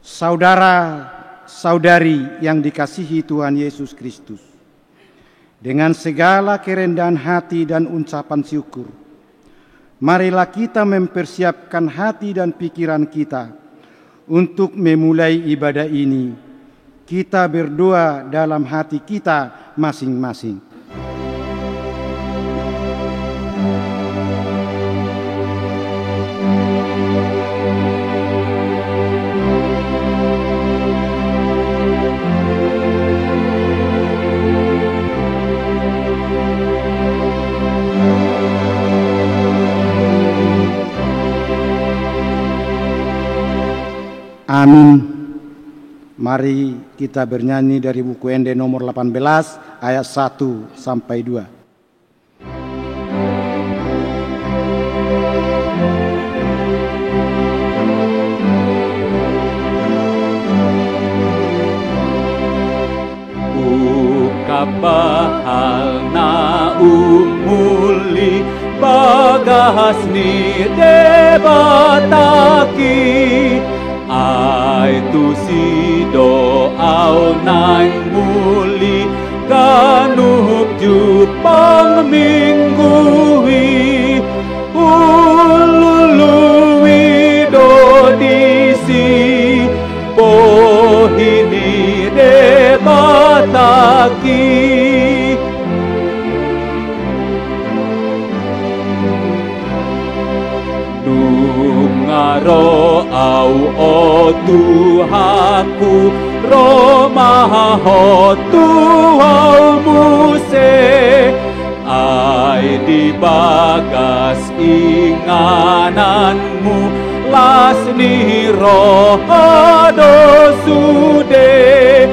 Saudara-saudari yang dikasihi Tuhan Yesus Kristus, dengan segala kerendahan hati dan ucapan syukur, marilah kita mempersiapkan hati dan pikiran kita untuk memulai ibadah ini. Kita berdoa dalam hati kita masing-masing. Amin. Mari kita bernyanyi dari buku Ende nomor 18 ayat 1 sampai 2. Ukabahal na umuli bagas ni debataki ai tu si doau nai muli kanuh jupang minggui ulului dodisi pohini debataki dungaro au o Tuhaku romaho Tuau muse ai di bagas ingananmu lasni rohado sude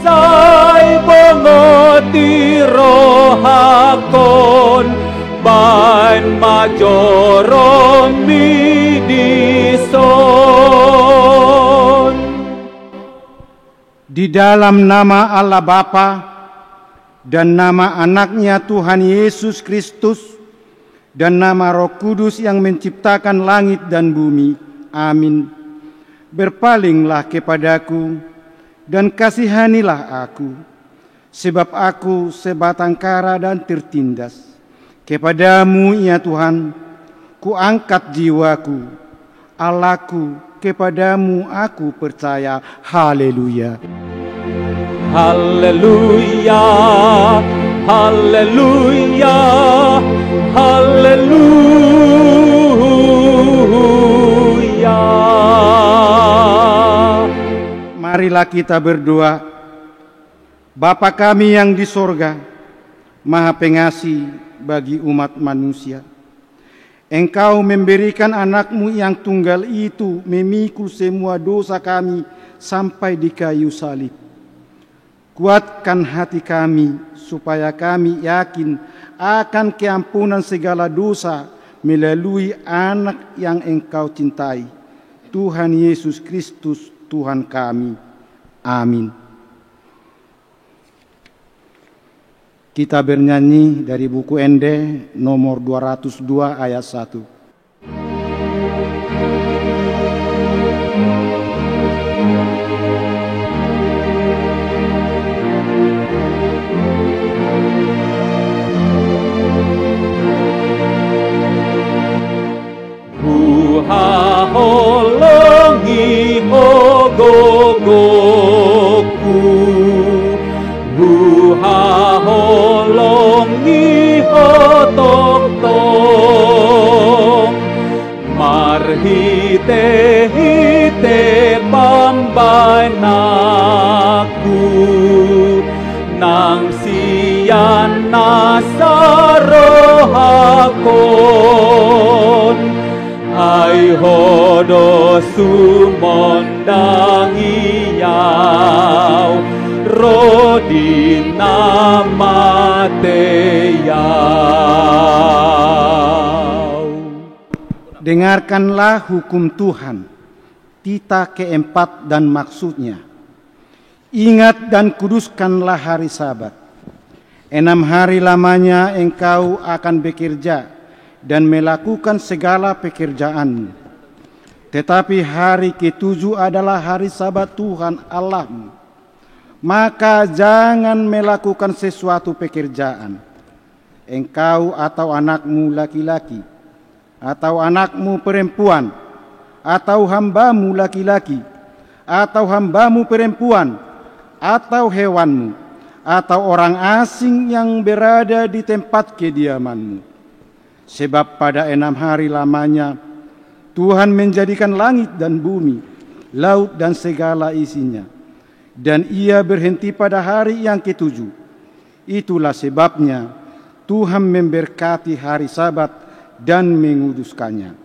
sai bongoti rohakon ban majoro midison. Di dalam nama Allah Bapa dan nama anaknya Tuhan Yesus Kristus dan nama Roh Kudus yang menciptakan langit dan bumi. Amin. Berpalinglah kepadaku dan kasihanilah aku, sebab aku sebatang kara dan tertindas. Kepadamu ya Tuhan, ku angkat jiwaku, Allahku, kepadamu aku percaya. Haleluya. Haleluya, haleluya, haleluya. Marilah kita berdoa. Bapa kami yang di sorga, Maha Pengasih bagi umat manusia, Engkau memberikan anakmu yang tunggal itu memikul semua dosa kami sampai di kayu salib. Kuatkan hati kami supaya kami yakin akan keampunan segala dosa melalui anak yang Engkau cintai, Tuhan Yesus Kristus Tuhan kami. Amin. Kita bernyanyi dari buku Ende nomor 202 ayat 1. Holongi hogogoku, buha holongi hotoktok, marhite hite pambanaku, nang siyan nasarohakon. Ai hodo sumondang iyau rodina mateyau. Dengarkanlah hukum Tuhan, tita keempat dan maksudnya. Ingat dan kuduskanlah hari Sabat. 6 hari lamanya engkau akan bekerja dan melakukan segala pekerjaanmu. Tetapi hari ke-7 adalah hari Sabat Tuhan Allahmu. Maka jangan melakukan sesuatu pekerjaan, engkau atau anakmu laki-laki, atau anakmu perempuan, atau hambamu laki-laki, atau hambamu perempuan, atau hewanmu, atau orang asing yang berada di tempat kediamanmu. Sebab pada 6 hari lamanya Tuhan menjadikan langit dan bumi, laut dan segala isinya, dan Ia berhenti pada hari yang ke-7. Itulah sebabnya Tuhan memberkati hari Sabat dan menguduskannya.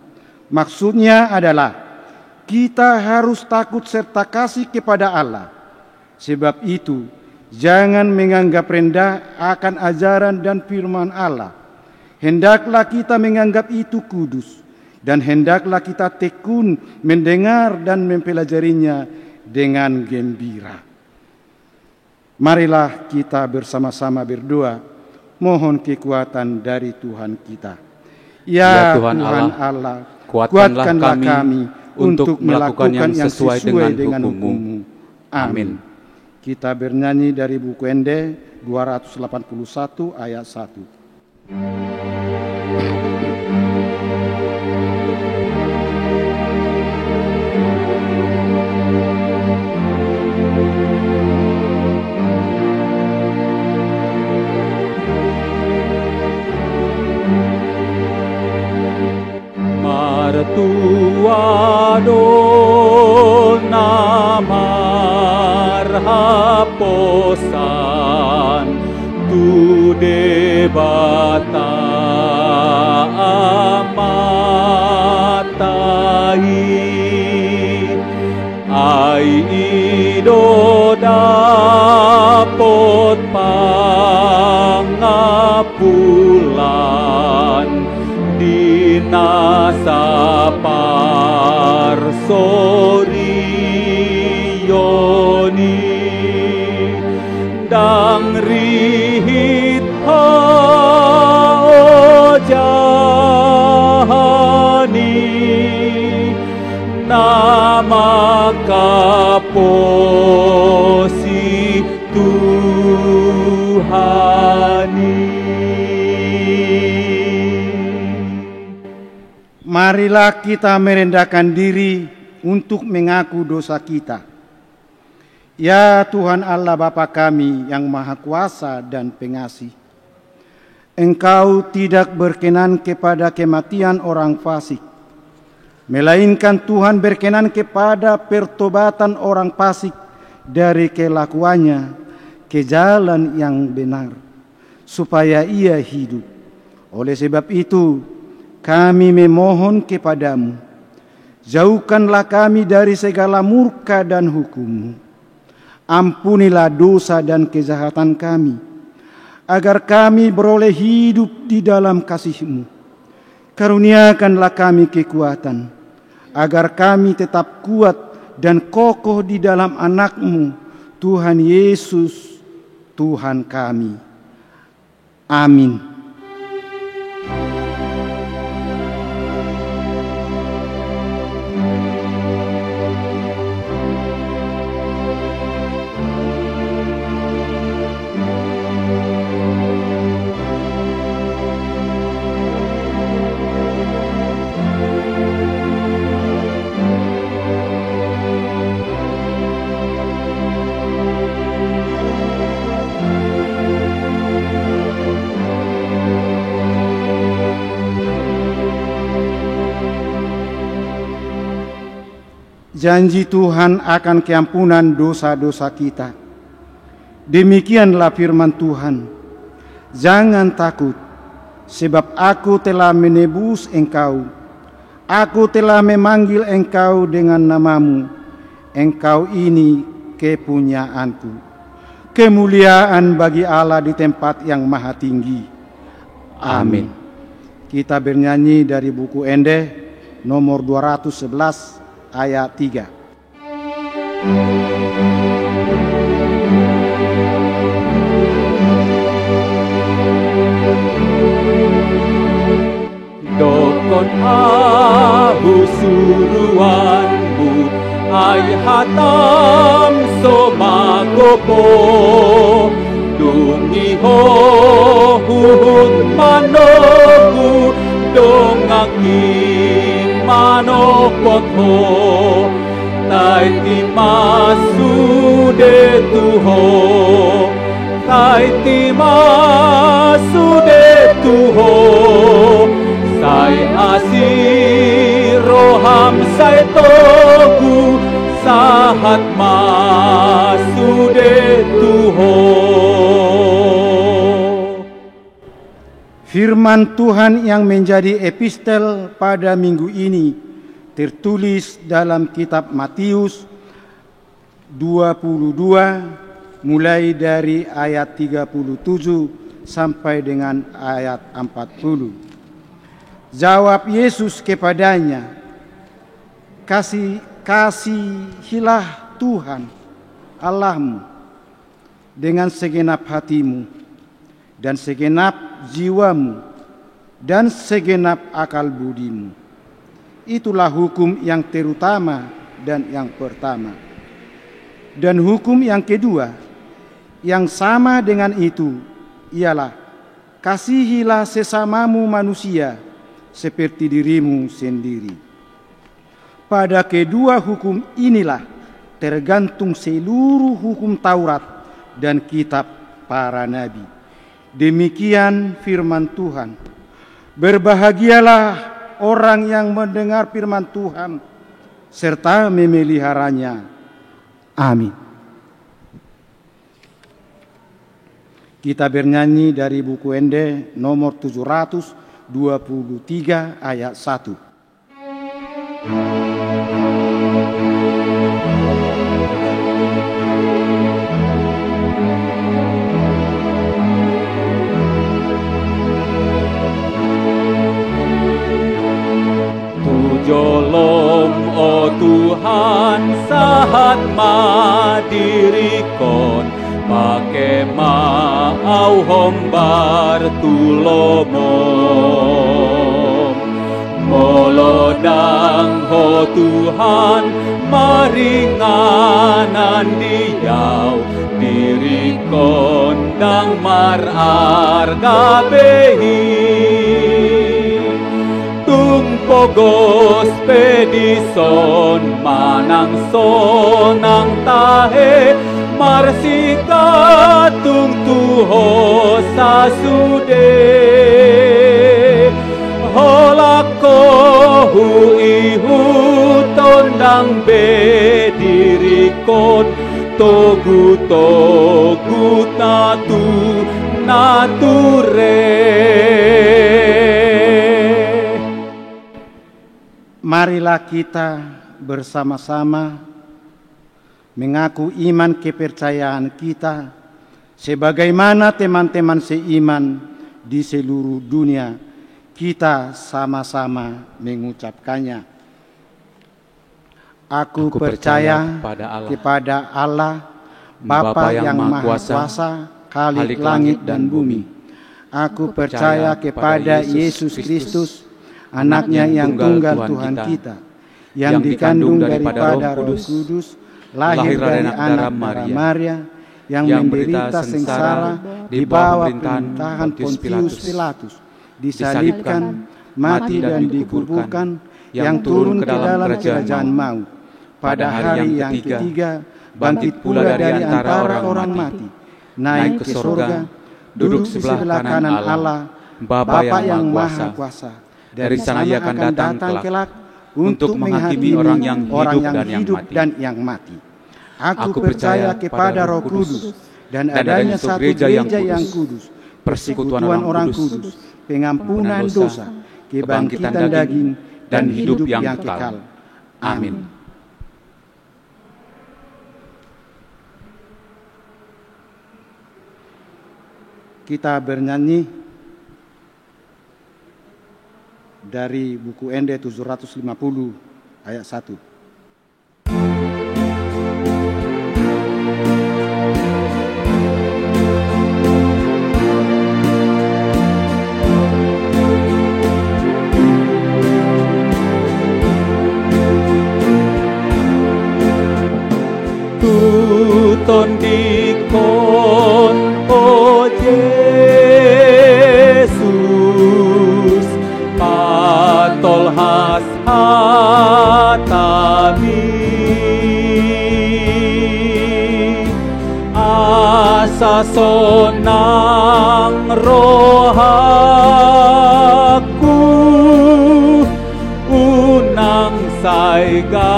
Maksudnya adalah kita harus takut serta kasih kepada Allah. Sebab itu jangan menganggap rendah akan ajaran dan firman Allah. Hendaklah kita menganggap itu kudus, dan hendaklah kita tekun mendengar dan mempelajarinya dengan gembira. Marilah kita bersama-sama berdoa, mohon kekuatan dari Tuhan kita. Ya Tuhan Allah, kuatkanlah kami untuk melakukan yang sesuai dengan hukum-Mu. Amin. Kita bernyanyi dari buku Ende 281 ayat 1. Martua dona marhaposan tu debata amatai ai ido dapot pangapulan nasapar sorioni dang rihit haojani nama kaposi Tuhani. Marilah kita merendahkan diri untuk mengaku dosa kita. Ya Tuhan Allah Bapa kami yang Maha Kuasa dan Pengasih, Engkau tidak berkenan kepada kematian orang fasik, melainkan Tuhan berkenan kepada pertobatan orang fasik dari kelakuannya ke jalan yang benar, supaya ia hidup. Oleh sebab itu, kami memohon kepadamu, jauhkanlah kami dari segala murka dan hukum-Mu. Ampunilah dosa dan kejahatan kami, agar kami beroleh hidup di dalam kasih-Mu. Karuniakanlah kami kekuatan, agar kami tetap kuat dan kokoh di dalam anak-Mu, Tuhan Yesus, Tuhan kami. Amin. Janji Tuhan akan keampunan dosa-dosa kita. Demikianlah firman Tuhan. Jangan takut, sebab aku telah menebus engkau. Aku telah memanggil engkau dengan namamu. Engkau ini kepunyaanku. Kemuliaan bagi Allah di tempat yang maha tinggi. Amin. Kita bernyanyi dari buku Ende nomor 211 ayat 3. Dokon ahu surua hatam somagopo dungi ho huhut manoku dongaki manopotho taiti masude tuho taiti masude tuho sai asiroham sai togu sahat masude tuho. Firman Tuhan yang menjadi epistel pada minggu ini tertulis dalam kitab Matius 22 mulai dari ayat 37 sampai dengan ayat 40. Jawab Yesus kepadanya, Kasihilah Tuhan Allahmu dengan segenap hatimu dan segenap jiwamu dan segenap akal budimu. Itulah hukum yang terutama dan yang pertama. Dan hukum yang kedua yang sama dengan itu ialah kasihilah sesamamu manusia seperti dirimu sendiri. Pada kedua hukum inilah tergantung seluruh hukum Taurat dan kitab para nabi. Demikian firman Tuhan. Berbahagialah orang yang mendengar firman Tuhan serta memeliharanya. Amin. Kita bernyanyi dari buku Ende nomor 723 ayat 1. Jolom oh Tuhan sahat madirikon pake mau hombar tulomom molodang ho Tuhan maringanan diau dirikon dang mararga behi pogos pedison manang sonang tahe marsika tung tuho sasude holako hu tondang bedirikon togu nature. Marilah kita bersama-sama mengaku iman kepercayaan kita sebagaimana teman-teman seiman di seluruh dunia. Kita sama-sama mengucapkannya. Aku percaya kepada Allah, Bapa yang Maha Kuasa, Khalik langit dan bumi. Aku percaya kepada Yesus Kristus, Anaknya yang tunggal Tuhan kita, yang dikandung daripada Roh Kudus, lahir dari anak Maria, yang menderita sengsara di bawah pemerintahan Pontius Pilatus, disalibkan, mati dan dikuburkan, yang turun ke dalam kerajaan maut. Pada hari yang ketiga, bangkit pula dari antara orang mati, naik ke surga, duduk sebelah kanan Allah, Bapa yang Maha Kuasa. Dari sana ia akan datang kelak untuk menghakimi orang yang hidup dan yang mati. Aku percaya kepada Roh Kudus dan adanya satu gereja yang kudus, persekutuan orang kudus, pengampunan dosa, kebangkitan daging, dan hidup yang kekal. Amin. Kita bernyanyi dari buku Ende 750 ayat 1. rasa senang rohaku, unang sai ganggui.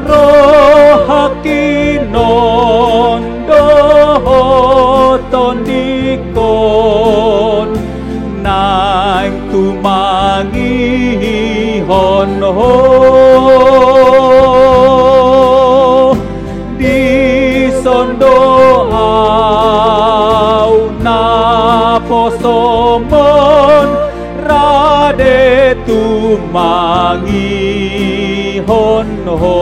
Rohaki nondo tondikon, naing tumangi honho di sondo au na posomon rade tumangi honho.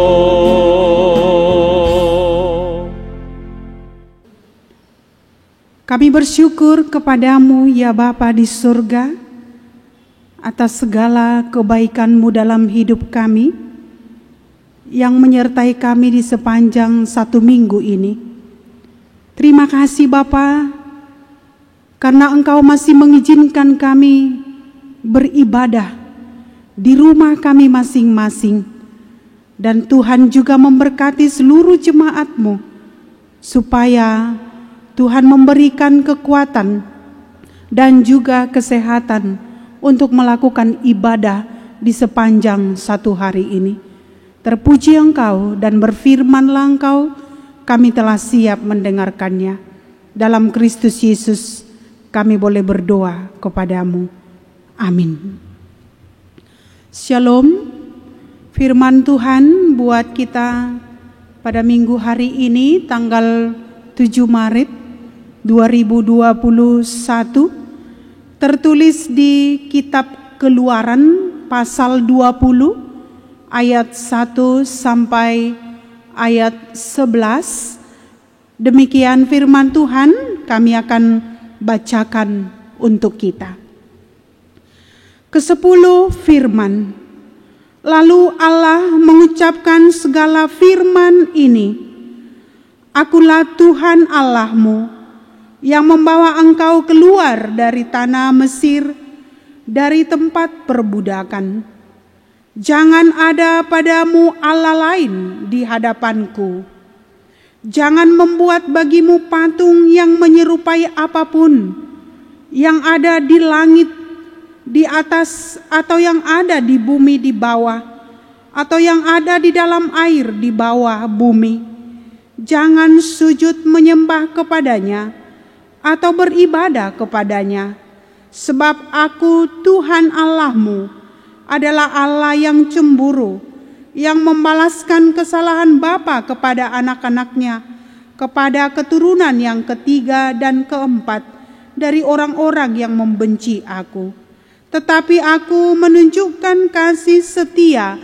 Kami bersyukur kepadamu ya Bapa di surga atas segala kebaikan-Mu dalam hidup kami yang menyertai kami di sepanjang 1 minggu ini. Terima kasih Bapa, karena Engkau masih mengizinkan kami beribadah di rumah kami masing-masing. Dan Tuhan juga memberkati seluruh jemaat-Mu supaya Tuhan memberikan kekuatan dan juga kesehatan untuk melakukan ibadah di sepanjang 1 hari ini. Terpuji Engkau dan berfirmanlah Engkau, kami telah siap mendengarkannya. Dalam Kristus Yesus kami boleh berdoa kepadamu. Amin. Shalom. Firman Tuhan buat kita pada minggu hari ini tanggal 7 Maret 2021 tertulis di kitab Keluaran pasal 20 ayat 1 sampai ayat 11. Demikian firman Tuhan, kami akan bacakan untuk kita. Ke-10 firman. Lalu Allah mengucapkan segala firman ini, Akulah Tuhan Allahmu yang membawa engkau keluar dari tanah Mesir, dari tempat perbudakan. Jangan ada padamu Allah lain di hadapanku. Jangan membuat bagimu patung yang menyerupai apapun yang ada di langit di atas, atau yang ada di bumi di bawah, atau yang ada di dalam air di bawah bumi. Jangan sujud menyembah kepadanya atau beribadah kepadanya, sebab Aku Tuhan Allahmu adalah Allah yang cemburu, yang membalaskan kesalahan bapa kepada anak-anaknya, kepada keturunan yang ketiga dan keempat dari orang-orang yang membenci Aku. Tetapi Aku menunjukkan kasih setia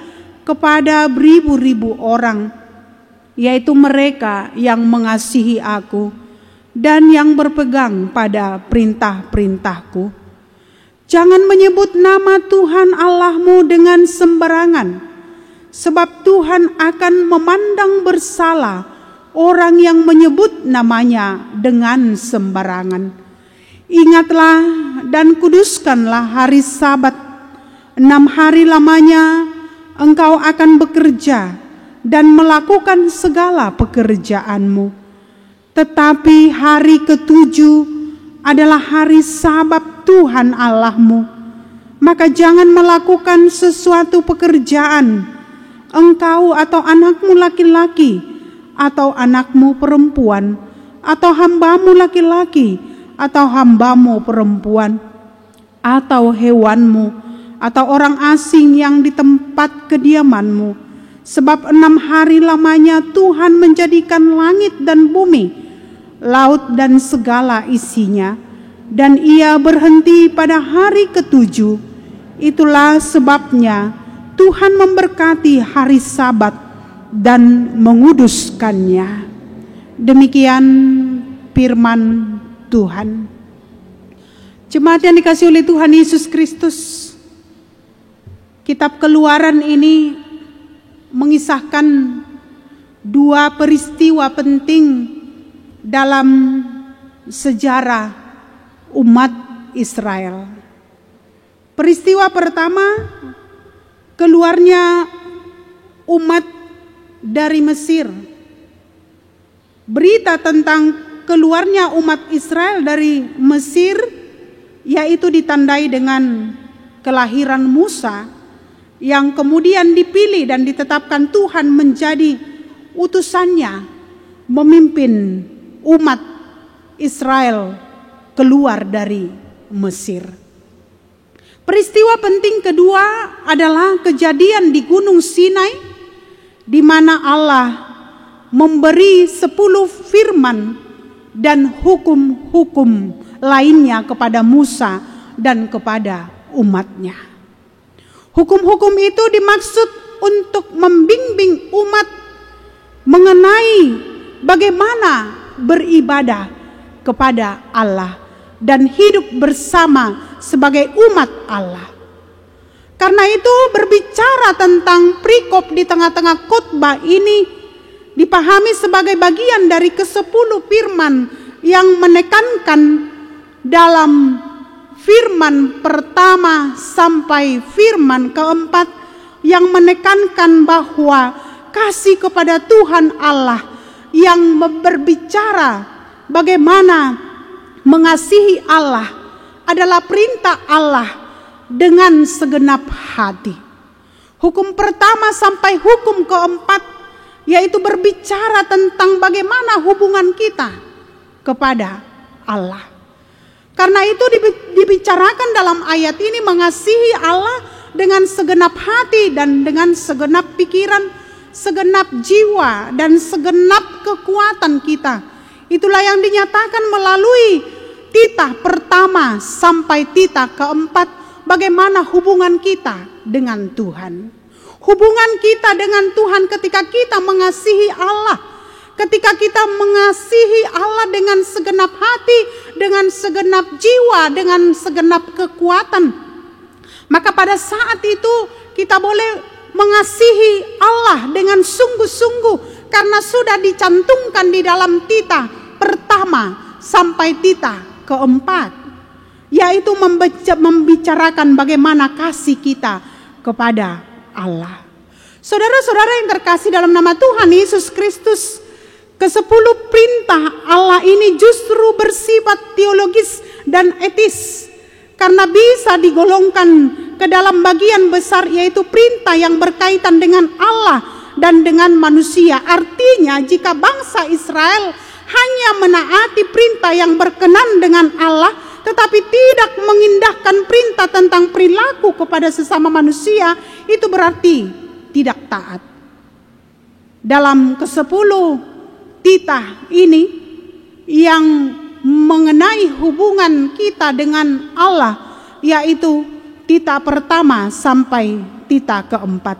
kepada beribu-ribu orang, yaitu mereka yang mengasihi Aku dan yang berpegang pada perintah-perintahku. Jangan menyebut nama Tuhan Allahmu dengan sembarangan, sebab Tuhan akan memandang bersalah orang yang menyebut namanya dengan sembarangan. Ingatlah dan kuduskanlah hari Sabat. 6 hari lamanya engkau akan bekerja dan melakukan segala pekerjaanmu. Tetapi hari ke-7 adalah hari Sabat Tuhan Allahmu. Maka jangan melakukan sesuatu pekerjaan, engkau atau anakmu laki-laki, atau anakmu perempuan, atau hambamu laki-laki, atau hambamu perempuan, atau hewanmu, atau orang asing yang di tempat kediamanmu. Sebab 6 hari lamanya Tuhan menjadikan langit dan bumi, laut dan segala isinya, dan Ia berhenti pada hari ke-7. Itulah sebabnya Tuhan memberkati hari Sabat dan menguduskannya. Demikian firman Tuhan. Jemaat yang dikasihi oleh Tuhan Yesus Kristus, kitab Keluaran ini mengisahkan 2 peristiwa penting dalam sejarah umat Israel. Peristiwa pertama, keluarnya umat dari Mesir. Berita tentang keluarnya umat Israel dari Mesir yaitu ditandai dengan kelahiran Musa yang kemudian dipilih dan ditetapkan Tuhan menjadi utusannya memimpin umat Israel keluar dari Mesir. Peristiwa penting kedua adalah kejadian di Gunung Sinai, di mana Allah memberi 10 firman dan hukum-hukum lainnya kepada Musa dan kepada umatnya. Hukum-hukum itu dimaksud untuk membimbing umat mengenai bagaimana beribadah kepada Allah dan hidup bersama sebagai umat Allah. Karena itu berbicara tentang perikop di tengah-tengah khotbah ini dipahami sebagai bagian dari ke-10 firman yang menekankan dalam firman pertama sampai firman keempat yang menekankan bahwa kasih kepada Tuhan Allah yang berbicara bagaimana mengasihi Allah adalah perintah Allah dengan segenap hati. Hukum pertama sampai hukum keempat yaitu berbicara tentang bagaimana hubungan kita kepada Allah. Karena itu dibicarakan dalam ayat ini mengasihi Allah dengan segenap hati dan dengan segenap pikiran, segenap jiwa dan segenap kekuatan kita. Itulah yang dinyatakan melalui titah pertama sampai titah keempat, bagaimana hubungan kita dengan Tuhan. Hubungan kita dengan Tuhan ketika kita mengasihi Allah, ketika kita mengasihi Allah dengan segenap hati, dengan segenap jiwa, dengan segenap kekuatan, maka pada saat itu kita boleh mengasihi Allah dengan sungguh-sungguh karena sudah dicantumkan di dalam titah pertama sampai titah keempat, yaitu membicarakan bagaimana kasih kita kepada Allah. Saudara-saudara yang terkasih dalam nama Tuhan Yesus Kristus, ke-10 perintah Allah ini justru bersifat teologis dan etis karena bisa digolongkan ke dalam bagian besar, yaitu perintah yang berkaitan dengan Allah dan dengan manusia. Artinya jika bangsa Israel hanya menaati perintah yang berkenan dengan Allah tetapi tidak mengindahkan perintah tentang perilaku kepada sesama manusia, itu berarti tidak taat. Dalam ke-10 titah ini yang mengenai hubungan kita dengan Allah, yaitu titah pertama sampai titah keempat.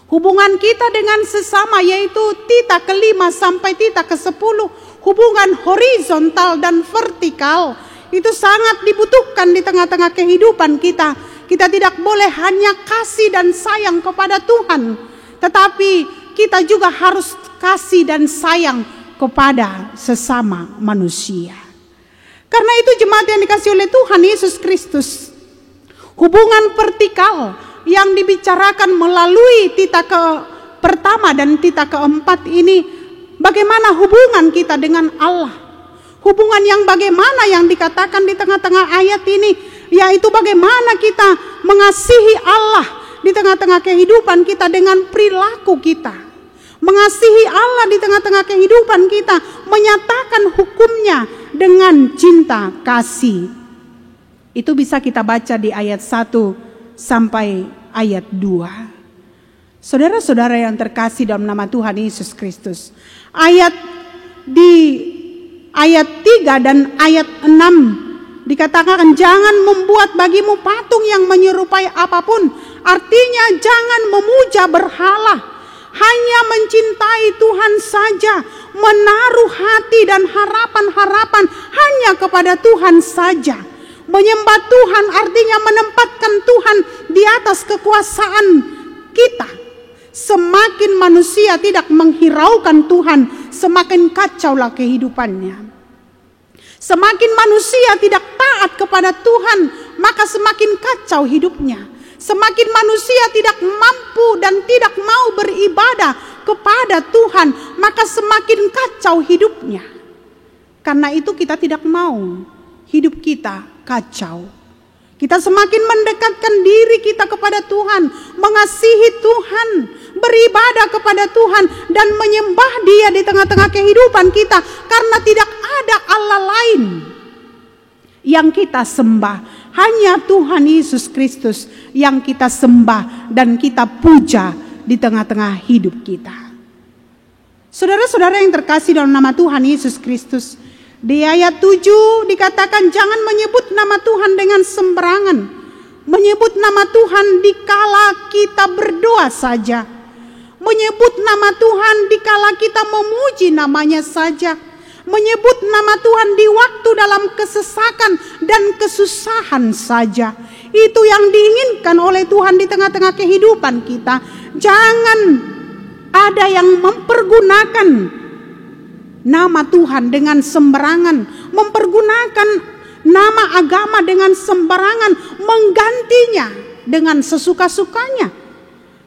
Hubungan kita dengan sesama yaitu titah ke-5 sampai titah ke-10, hubungan horizontal dan vertikal. Itu sangat dibutuhkan di tengah-tengah kehidupan kita. Kita tidak boleh hanya kasih dan sayang kepada Tuhan, tetapi kita juga harus kasih dan sayang kepada sesama manusia. Karena itu jemaat yang dikasihi oleh Tuhan Yesus Kristus, hubungan vertikal yang dibicarakan melalui titah pertama dan titah keempat ini, bagaimana hubungan kita dengan Allah. Hubungan yang bagaimana yang dikatakan di tengah-tengah ayat ini, yaitu bagaimana kita mengasihi Allah di tengah-tengah kehidupan kita dengan perilaku kita. Mengasihi Allah di tengah-tengah kehidupan kita, menyatakan hukumnya dengan cinta kasih. Itu bisa kita baca di ayat 1 sampai ayat 2. Saudara-saudara yang terkasih dalam nama Tuhan Yesus Kristus, ayat 3 dan ayat 6 dikatakan jangan membuat bagimu patung yang menyerupai apapun. Artinya jangan memuja berhala, hanya mencintai Tuhan saja, menaruh hati dan harapan-harapan hanya kepada Tuhan saja. Menyembah Tuhan artinya menempatkan Tuhan di atas kekuasaan kita. Semakin manusia tidak menghiraukan Tuhan, semakin kacaulah kehidupannya. Semakin manusia tidak taat kepada Tuhan, maka semakin kacau hidupnya. Semakin manusia tidak mampu dan tidak mau beribadah kepada Tuhan, maka semakin kacau hidupnya. Karena itu kita tidak mau hidup kita kacau. Kita semakin mendekatkan diri kita kepada Tuhan, mengasihi Tuhan, beribadah kepada Tuhan, dan menyembah Dia di tengah-tengah kehidupan kita. Karena tidak ada Allah lain yang kita sembah. Hanya Tuhan Yesus Kristus yang kita sembah dan kita puja di tengah-tengah hidup kita. Saudara-saudara yang terkasih dalam nama Tuhan Yesus Kristus, di ayat 7 dikatakan jangan menyebut nama Tuhan dengan sembarangan. Menyebut nama Tuhan dikala kita berdoa saja. Menyebut nama Tuhan dikala kita memuji namanya saja. Menyebut nama Tuhan di waktu dalam kesesakan dan kesusahan saja. Itu yang diinginkan oleh Tuhan di tengah-tengah kehidupan kita. Jangan ada yang mempergunakan nama Tuhan dengan sembarangan, mempergunakan nama agama dengan sembarangan, menggantinya dengan sesuka-sukanya.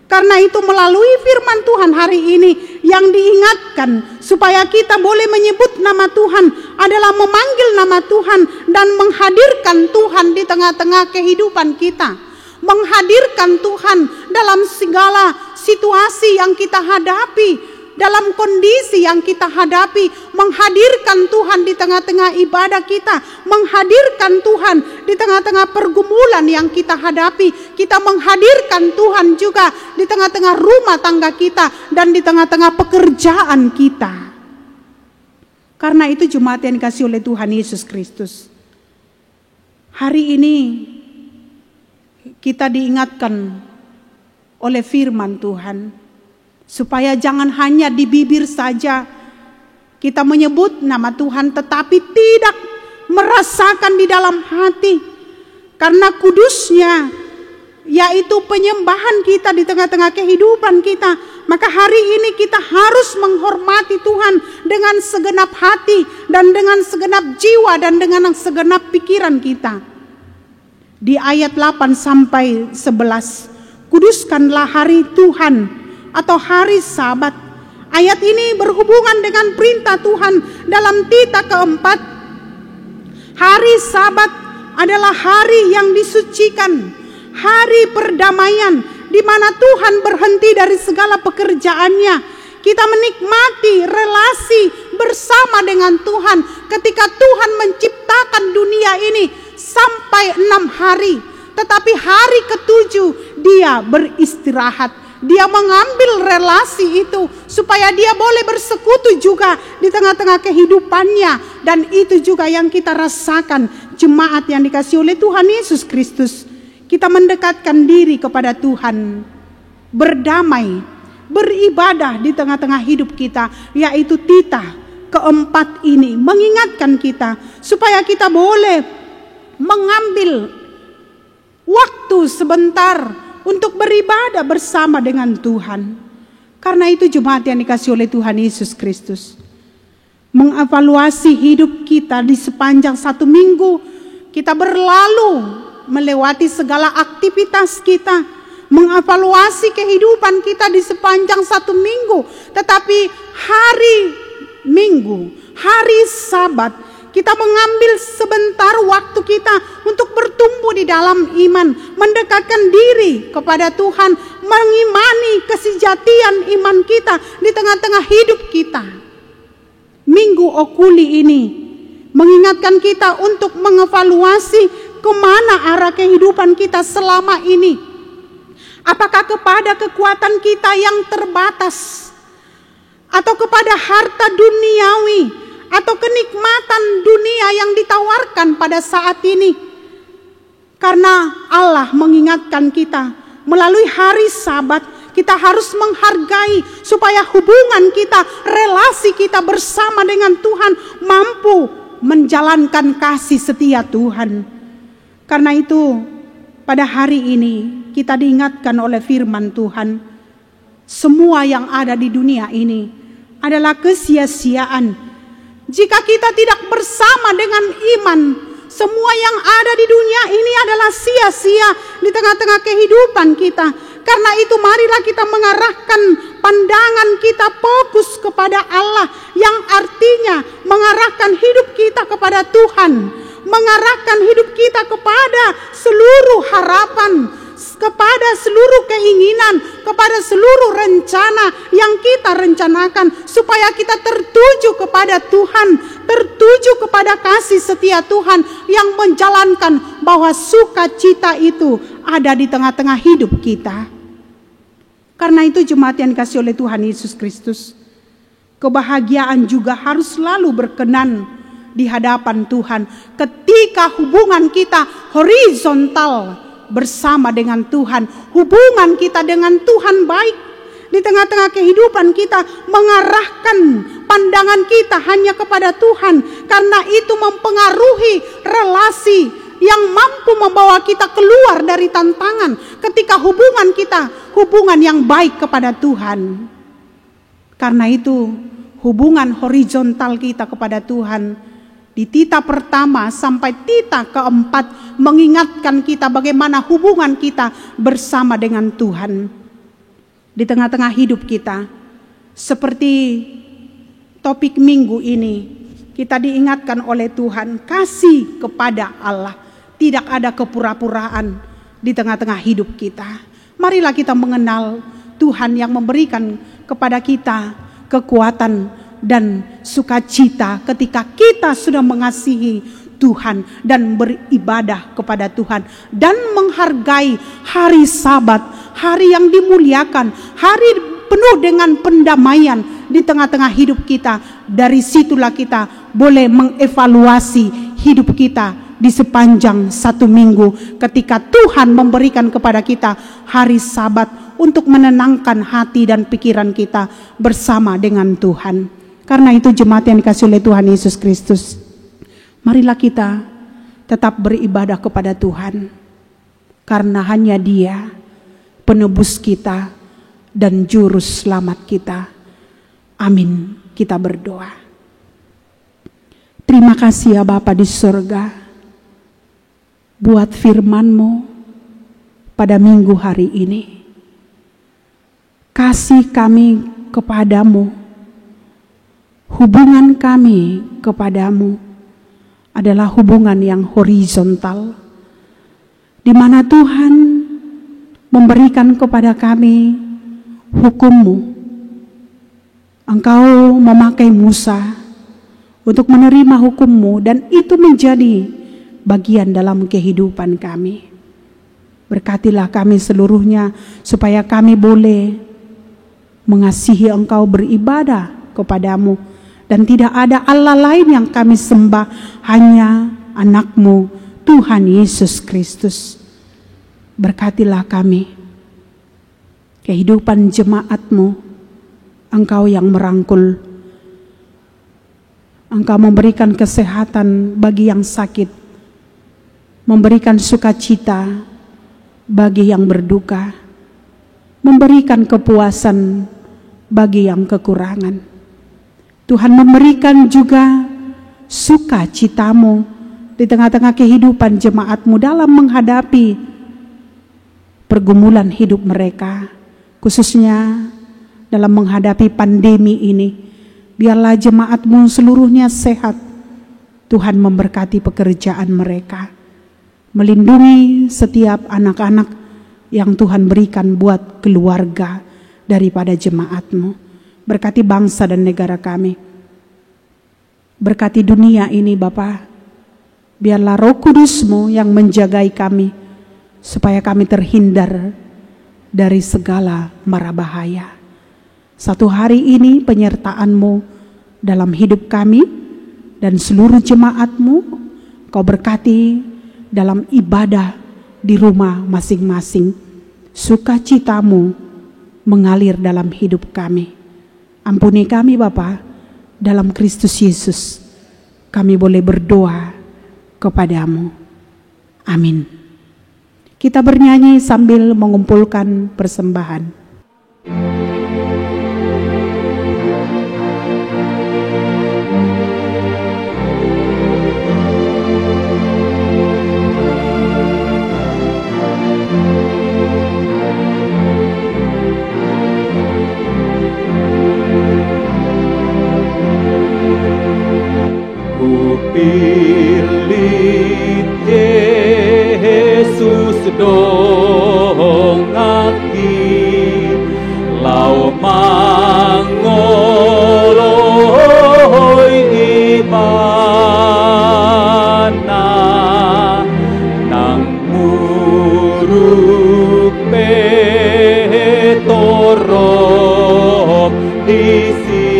Karena itu melalui firman Tuhan hari ini yang diingatkan supaya kita boleh menyebut nama Tuhan adalah memanggil nama Tuhan dan menghadirkan Tuhan di tengah-tengah kehidupan kita. Menghadirkan Tuhan dalam segala situasi yang kita hadapi, dalam kondisi yang kita hadapi, menghadirkan Tuhan di tengah-tengah ibadah kita, menghadirkan Tuhan di tengah-tengah pergumulan yang kita hadapi, kita menghadirkan Tuhan juga di tengah-tengah rumah tangga kita dan di tengah-tengah pekerjaan kita. Karena itu jemaat yang dikasihi oleh Tuhan Yesus Kristus, hari ini kita diingatkan oleh firman Tuhan supaya jangan hanya di bibir saja kita menyebut nama Tuhan, tetapi tidak merasakan di dalam hati. Karena kudusnya, yaitu penyembahan kita di tengah-tengah kehidupan kita, maka hari ini kita harus menghormati Tuhan dengan segenap hati dan dengan segenap jiwa dan dengan segenap pikiran kita. Di ayat 8 sampai 11, kuduskanlah hari Tuhan atau hari Sabat. Ayat ini berhubungan dengan perintah Tuhan dalam titah keempat. Hari Sabat adalah hari yang disucikan, hari perdamaian, di mana Tuhan berhenti dari segala pekerjaannya. Kita menikmati relasi bersama dengan Tuhan ketika Tuhan menciptakan dunia ini sampai 6 hari. Tetapi hari ke-7 Dia beristirahat. Dia mengambil relasi itu supaya dia boleh bersekutu juga di tengah-tengah kehidupannya. Dan itu juga yang kita rasakan, jemaat yang dikasihi oleh Tuhan Yesus Kristus. Kita mendekatkan diri kepada Tuhan, berdamai, beribadah di tengah-tengah hidup kita, yaitu titah keempat ini mengingatkan kita supaya kita boleh mengambil waktu sebentar untuk beribadah bersama dengan Tuhan. Karena itu jemaat yang dikasihi oleh Tuhan Yesus Kristus, mengevaluasi hidup kita di sepanjang 1 minggu kita berlalu melewati segala aktivitas kita, mengevaluasi kehidupan kita di sepanjang 1 minggu. Tetapi hari Minggu, hari Sabat, kita mengambil sebentar waktu kita untuk bertumbuh di dalam iman, mendekatkan diri kepada Tuhan, mengimani kesejatian iman kita di tengah-tengah hidup kita. Minggu Okuli ini mengingatkan kita untuk mengevaluasi kemana arah kehidupan kita selama ini. Apakah kepada kekuatan kita yang terbatas, atau kepada harta duniawi, atau kenikmatan dunia yang ditawarkan pada saat ini? Karena Allah mengingatkan kita melalui hari Sabat, kita harus menghargai supaya hubungan kita, relasi kita bersama dengan Tuhan mampu menjalankan kasih setia Tuhan. Karena itu pada hari ini kita diingatkan oleh firman Tuhan, semua yang ada di dunia ini adalah kesia-siaan jika kita tidak bersama dengan iman Semua yang ada di dunia ini adalah sia-sia di tengah-tengah kehidupan kita. Karena itu marilah kita mengarahkan pandangan kita fokus kepada Allah, yang artinya mengarahkan hidup kita kepada Tuhan, mengarahkan hidup kita kepada seluruh harapan, kepada seluruh keinginan, kepada seluruh rencana yang kita rencanakan, supaya kita tertuju kepada Tuhan, tertuju kepada kasih setia Tuhan yang menjalankan bahwa sukacita itu ada di tengah-tengah hidup kita. Karena itu jemaat yang dikasihi oleh Tuhan Yesus Kristus, kebahagiaan juga harus selalu berkenan di hadapan Tuhan ketika hubungan kita horizontal bersama dengan Tuhan. Hubungan kita dengan Tuhan baik. Di tengah-tengah kehidupan kita mengarahkan pandangan kita hanya kepada Tuhan, karena itu mempengaruhi relasi yang mampu membawa kita keluar dari tantangan ketika hubungan kita hubungan yang baik kepada Tuhan. Karena itu hubungan horizontal kita kepada Tuhan di tita pertama sampai tita keempat mengingatkan kita bagaimana hubungan kita bersama dengan Tuhan di tengah-tengah hidup kita. Seperti topik minggu ini, kita diingatkan oleh Tuhan, kasih kepada Allah. Tidak ada kepura-puraan di tengah-tengah hidup kita. Marilah kita mengenal Tuhan yang memberikan kepada kita kekuatan dan sukacita ketika kita sudah mengasihi Tuhan dan beribadah kepada Tuhan dan menghargai hari Sabat, hari yang dimuliakan, hari penuh dengan pendamaian di tengah-tengah hidup kita. Dari situlah kita boleh mengevaluasi hidup kita di sepanjang satu minggu ketika Tuhan memberikan kepada kita hari Sabat untuk menenangkan hati dan pikiran kita bersama dengan Tuhan. Karena itu jemaat yang dikasihi oleh Tuhan Yesus Kristus, marilah kita tetap beribadah kepada Tuhan, karena hanya Dia penebus kita dan juru selamat kita. Amin. Kita berdoa. Terima kasih ya Bapa di surga, buat firman-Mu pada minggu hari ini. Kasih kami kepadamu, hubungan kami kepadamu adalah hubungan yang horizontal, di mana Tuhan memberikan kepada kami hukum-Mu. Engkau memakai Musa untuk menerima hukum-Mu, dan itu menjadi bagian dalam kehidupan kami. Berkatilah kami seluruhnya supaya kami boleh mengasihi Engkau, beribadah kepadamu, dan tidak ada Allah lain yang kami sembah, hanya anak-Mu Tuhan Yesus Kristus. Berkatilah kami, kehidupan jemaat-Mu, Engkau yang merangkul, Engkau memberikan kesehatan bagi yang sakit, memberikan sukacita bagi yang berduka, memberikan kepuasan bagi yang kekurangan. Tuhan memberikan juga sukacita-Mu di tengah-tengah kehidupan jemaat-Mu dalam menghadapi pergumulan hidup mereka, khususnya dalam menghadapi pandemi ini. Biarlah jemaat-Mu seluruhnya sehat. Tuhan memberkati pekerjaan mereka, melindungi setiap anak-anak yang Tuhan berikan buat keluarga daripada jemaat-Mu. Berkati bangsa dan negara kami, berkati dunia ini Bapa. Biarlah Roh Kudus-Mu yang menjagai kami, supaya kami terhindar dari segala mara bahaya. Satu hari ini penyertaan-Mu dalam hidup kami dan seluruh jemaat-Mu, Kau berkati dalam ibadah di rumah masing-masing. Sukacita-Mu mengalir dalam hidup kami. Ampuni kami Bapa, dalam Kristus Yesus kami boleh berdoa kepadamu. Amin. Kita bernyanyi sambil mengumpulkan persembahan. dongaki lau mangoloi ibana nang muruk petorok disi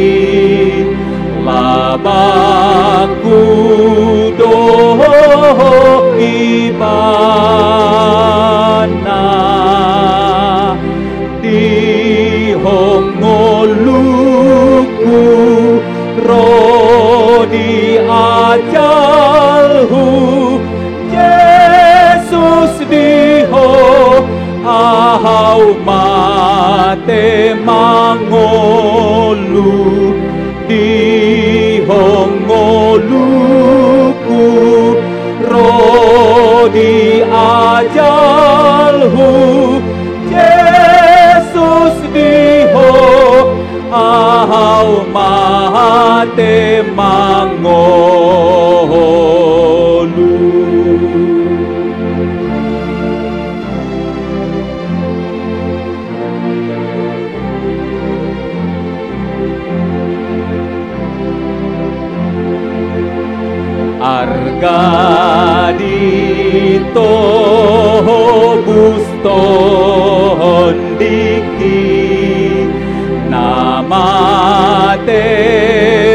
labaku doh ibana di hongoluku rodi ajalhu Yesus diho ahau mate mangolu di hongoluku rodi ajalhu Yesus diho ahau mate mangolu. Argadito buston diki namate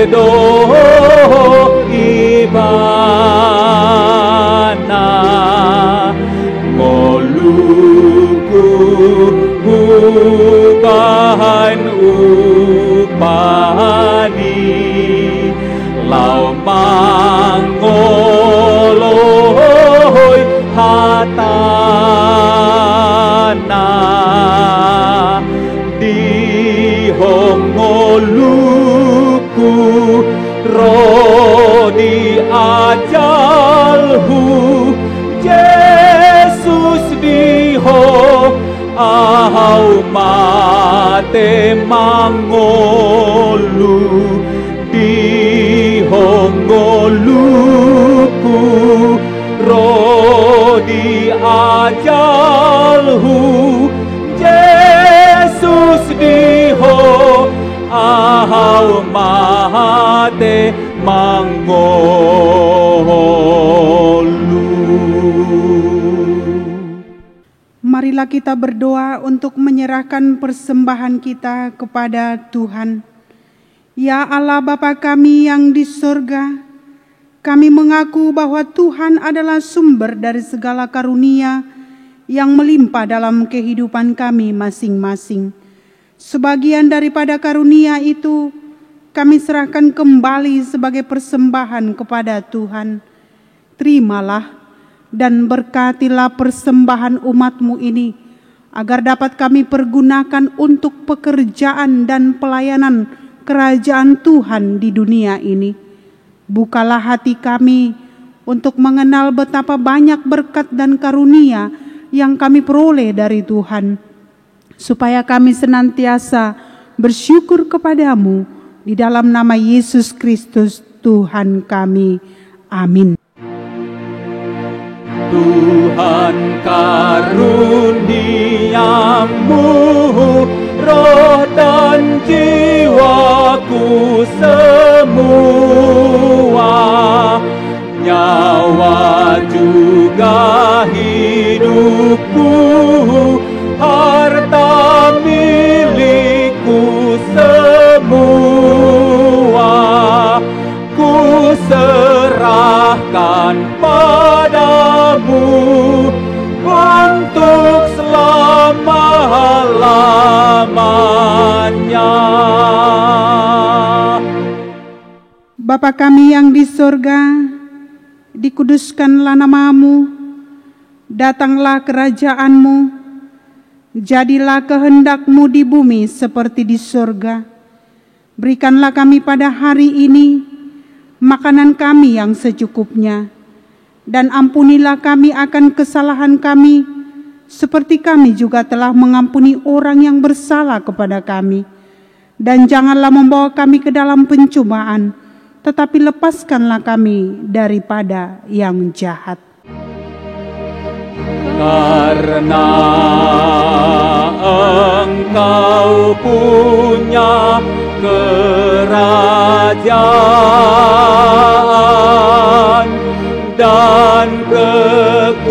do ibana ngoluku hubahan upani lau mangoloi hatana di hongoluku rodi ajalhu Yesus diho ahau mate mangolu di hongoluku rodi ajalhu Yesus diho ahau mate mangolu. Marilah kita berdoa untuk menyerahkan persembahan kita kepada Tuhan. Ya Allah Bapa kami yang di surga, kami mengaku bahwa Tuhan adalah sumber dari segala karunia yang melimpah dalam kehidupan kami masing-masing. Sebagian daripada karunia itu kami serahkan kembali sebagai persembahan kepada Tuhan. Terimalah dan berkatilah persembahan umat-Mu ini, agar dapat kami pergunakan untuk pekerjaan dan pelayanan kerajaan Tuhan di dunia ini. Bukalah hati kami untuk mengenal betapa banyak berkat dan karunia yang kami peroleh dari Tuhan, supaya kami senantiasa bersyukur kepadamu di dalam nama Yesus Kristus Tuhan kami. Amin. Tuhan karuniamu roh dan jiwaku semua, nyawa juga hidupku, harta milikku semua, ku serahkan padamu untuk selama-lamanya. Bapa kami yang di surga, dikuduskanlah nama-Mu, datanglah kerajaan-Mu, jadilah kehendak-Mu di bumi seperti di surga. Berikanlah kami pada hari ini makanan kami yang secukupnya, dan ampunilah kami akan kesalahan kami, seperti kami juga telah mengampuni orang yang bersalah kepada kami. Dan janganlah membawa kami ke dalam pencobaan, tetapi lepaskanlah kami daripada yang jahat. karena Engkau punya kerajaan dan kekuasaan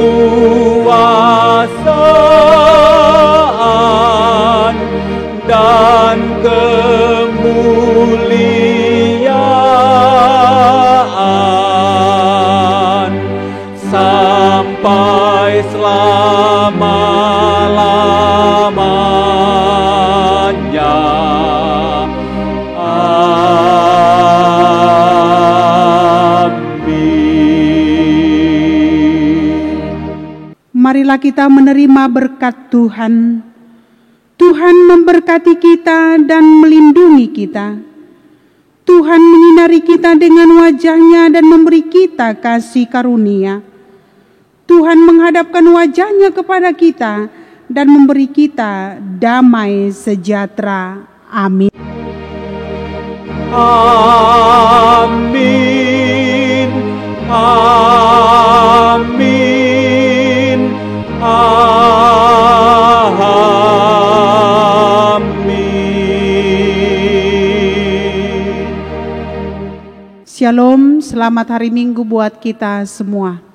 dan kemuliaan sampai selama-lamanya. Marilah kita menerima berkat Tuhan. Tuhan memberkati kita dan melindungi kita. Tuhan menyinari kita dengan wajah-Nya dan memberi kita kasih karunia. Tuhan menghadapkan wajah-Nya kepada kita dan memberi kita damai sejahtera. Amin. Amin. Amin. Shalom, selamat hari Minggu buat kita semua.